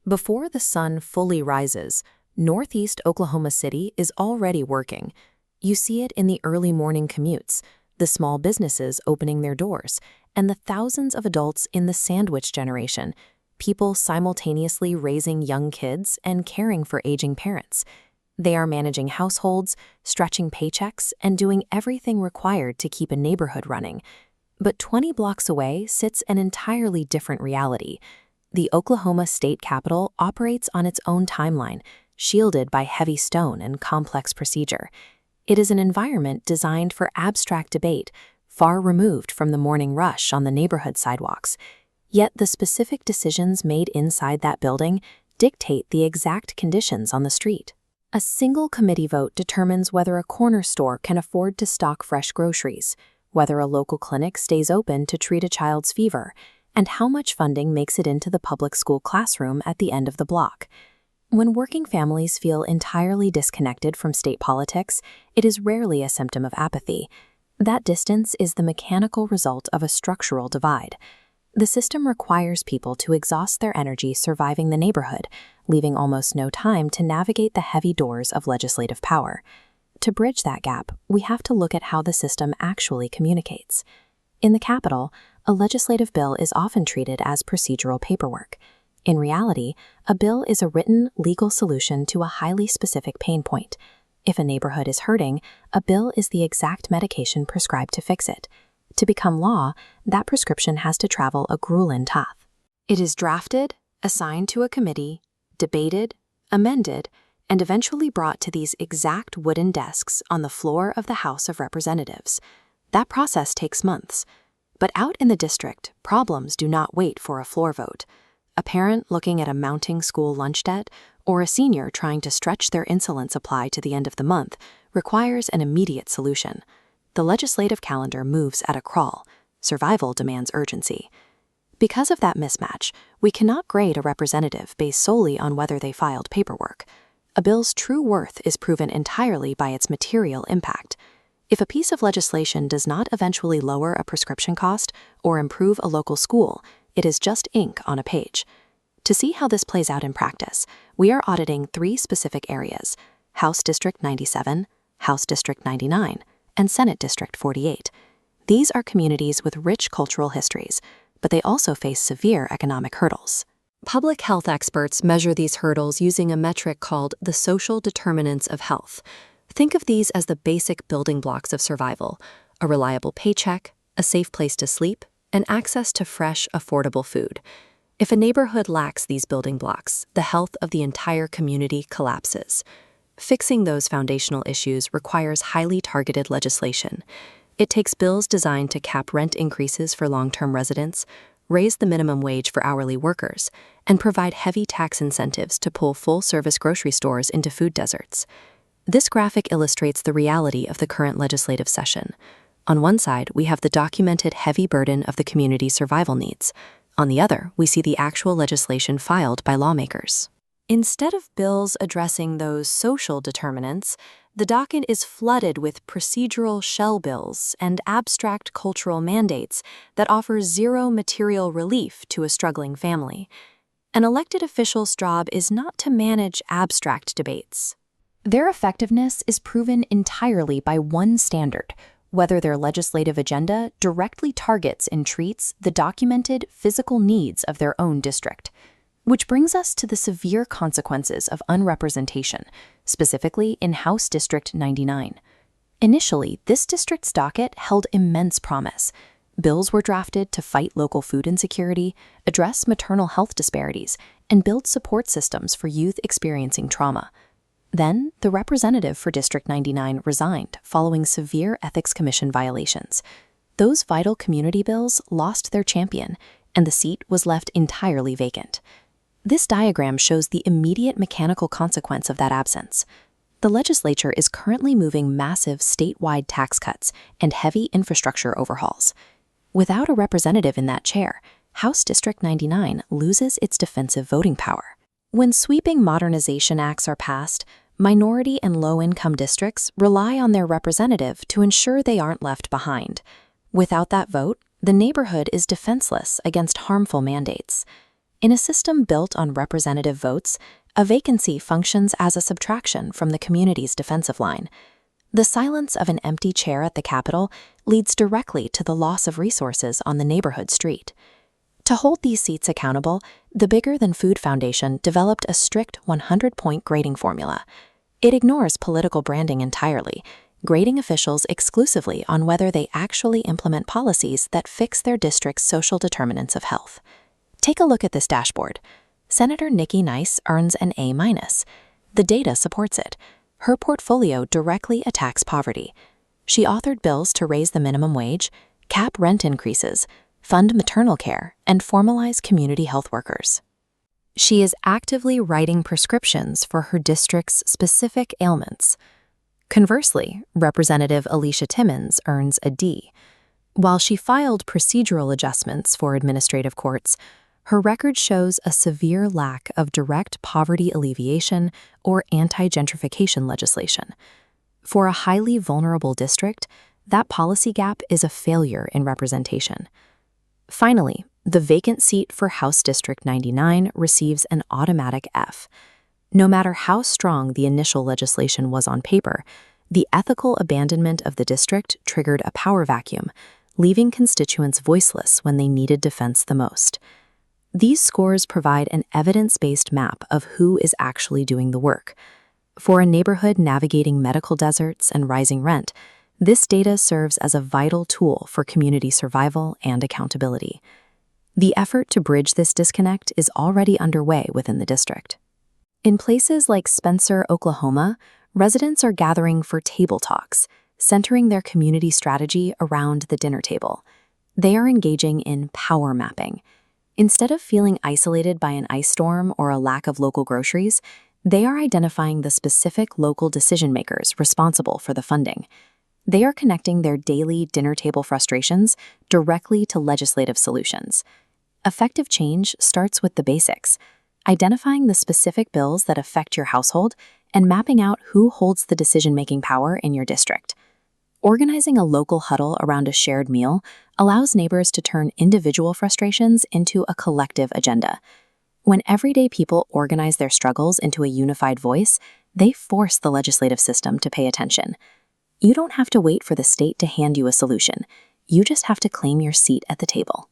Before the sun fully rises, Northeast Oklahoma City is already working. You see it in the early morning commutes, the small businesses opening their doors, and the thousands of adults in the sandwich generation, people simultaneously raising young kids and caring for aging parents. They are managing households, stretching paychecks, and doing everything required to keep a neighborhood running. But 20 blocks away sits an entirely different reality. The Oklahoma State Capitol operates on its own timeline, shielded by heavy stone and complex procedure. It is an environment designed for abstract debate, far removed from the morning rush on the neighborhood sidewalks. Yet the specific decisions made inside that building dictate the exact conditions on the street. A single committee vote determines whether a corner store can afford to stock fresh groceries, whether a local clinic stays open to treat a child's fever, and how much funding makes it into the public school classroom at the end of the block. When working families feel entirely disconnected from state politics, it is rarely a symptom of apathy. That distance is the mechanical result of a structural divide. The system requires people to exhaust their energy surviving the neighborhood, leaving almost no time to navigate the heavy doors of legislative power. To bridge that gap, we have to look at how the system actually communicates. In the Capitol, a legislative bill is often treated as procedural paperwork. In reality, a bill is a written, legal solution to a highly specific pain point. If a neighborhood is hurting, a bill is the exact medication prescribed to fix it. To become law, that prescription has to travel a grueling path. It is drafted, assigned to a committee, debated, amended, and eventually brought to these exact wooden desks on the floor of the House of Representatives. That process takes months. But out in the district, problems do not wait for a floor vote. A parent looking at a mounting school lunch debt or a senior trying to stretch their insulin supply to the end of the month requires an immediate solution. The legislative calendar moves at a crawl. Survival demands urgency. Because of that mismatch, we cannot grade a representative based solely on whether they filed paperwork. A bill's true worth is proven entirely by its material impact. If a piece of legislation does not eventually lower a prescription cost or improve a local school, it is just ink on a page. To see how this plays out in practice, we are auditing 3 specific areas: House District 97, House District 99, and Senate District 48. These are communities with rich cultural histories, but they also face severe economic hurdles. Public health experts measure these hurdles using a metric called the social determinants of health. Think of these as the basic building blocks of survival: a reliable paycheck, a safe place to sleep, and access to fresh, affordable food. If a neighborhood lacks these building blocks, the health of the entire community collapses. Fixing those foundational issues requires highly targeted legislation. It takes bills designed to cap rent increases for long-term residents, raise the minimum wage for hourly workers, and provide heavy tax incentives to pull full-service grocery stores into food deserts. This graphic illustrates the reality of the current legislative session. On one side, we have the documented heavy burden of the community's survival needs. On the other, we see the actual legislation filed by lawmakers. Instead of bills addressing those social determinants, the docket is flooded with procedural shell bills and abstract cultural mandates that offer zero material relief to a struggling family. An elected official's job is not to manage abstract debates. Their effectiveness is proven entirely by one standard: whether their legislative agenda directly targets and treats the documented physical needs of their own district. Which brings us to the severe consequences of unrepresentation, specifically in House District 99. Initially, this district's docket held immense promise. Bills were drafted to fight local food insecurity, address maternal health disparities, and build support systems for youth experiencing trauma. Then, the representative for District 99 resigned following severe Ethics Commission violations. Those vital community bills lost their champion, and the seat was left entirely vacant. This diagram shows the immediate mechanical consequence of that absence. The legislature is currently moving massive statewide tax cuts and heavy infrastructure overhauls. Without a representative in that chair, House District 99 loses its defensive voting power. When sweeping modernization acts are passed, minority and low-income districts rely on their representative to ensure they aren't left behind. Without that vote, the neighborhood is defenseless against harmful mandates. In a system built on representative votes, a vacancy functions as a subtraction from the community's defensive line. The silence of an empty chair at the Capitol leads directly to the loss of resources on the neighborhood street. To hold these seats accountable, the Bigger Than Food Foundation developed a strict 100-point grading formula. It ignores political branding entirely, grading officials exclusively on whether they actually implement policies that fix their district's social determinants of health. Take a look at this dashboard. Senator Nikki Nice earns an A-. The data supports it. Her portfolio directly attacks poverty. She authored bills to raise the minimum wage, cap rent increases, fund maternal care, and formalize community health workers. She is actively writing prescriptions for her district's specific ailments. Conversely, Representative Alicia Timmons earns a D. While she filed procedural adjustments for administrative courts, her record shows a severe lack of direct poverty alleviation or anti-gentrification legislation. For a highly vulnerable district, that policy gap is a failure in representation. Finally, the vacant seat for House District 99 receives an automatic F. No matter how strong the initial legislation was on paper, the ethical abandonment of the district triggered a power vacuum, leaving constituents voiceless when they needed defense the most. These scores provide an evidence-based map of who is actually doing the work. For a neighborhood navigating medical deserts and rising rent, this data serves as a vital tool for community survival and accountability. The effort to bridge this disconnect is already underway within the district. In places like Spencer, Oklahoma, residents are gathering for table talks, centering their community strategy around the dinner table. They are engaging in power mapping. Instead of feeling isolated by an ice storm or a lack of local groceries, they are identifying the specific local decision-makers responsible for the funding. They are connecting their daily dinner table frustrations directly to legislative solutions. Effective change starts with the basics, identifying the specific bills that affect your household and mapping out who holds the decision-making power in your district. Organizing a local huddle around a shared meal allows neighbors to turn individual frustrations into a collective agenda. When everyday people organize their struggles into a unified voice, they force the legislative system to pay attention. You don't have to wait for the state to hand you a solution. You just have to claim your seat at the table.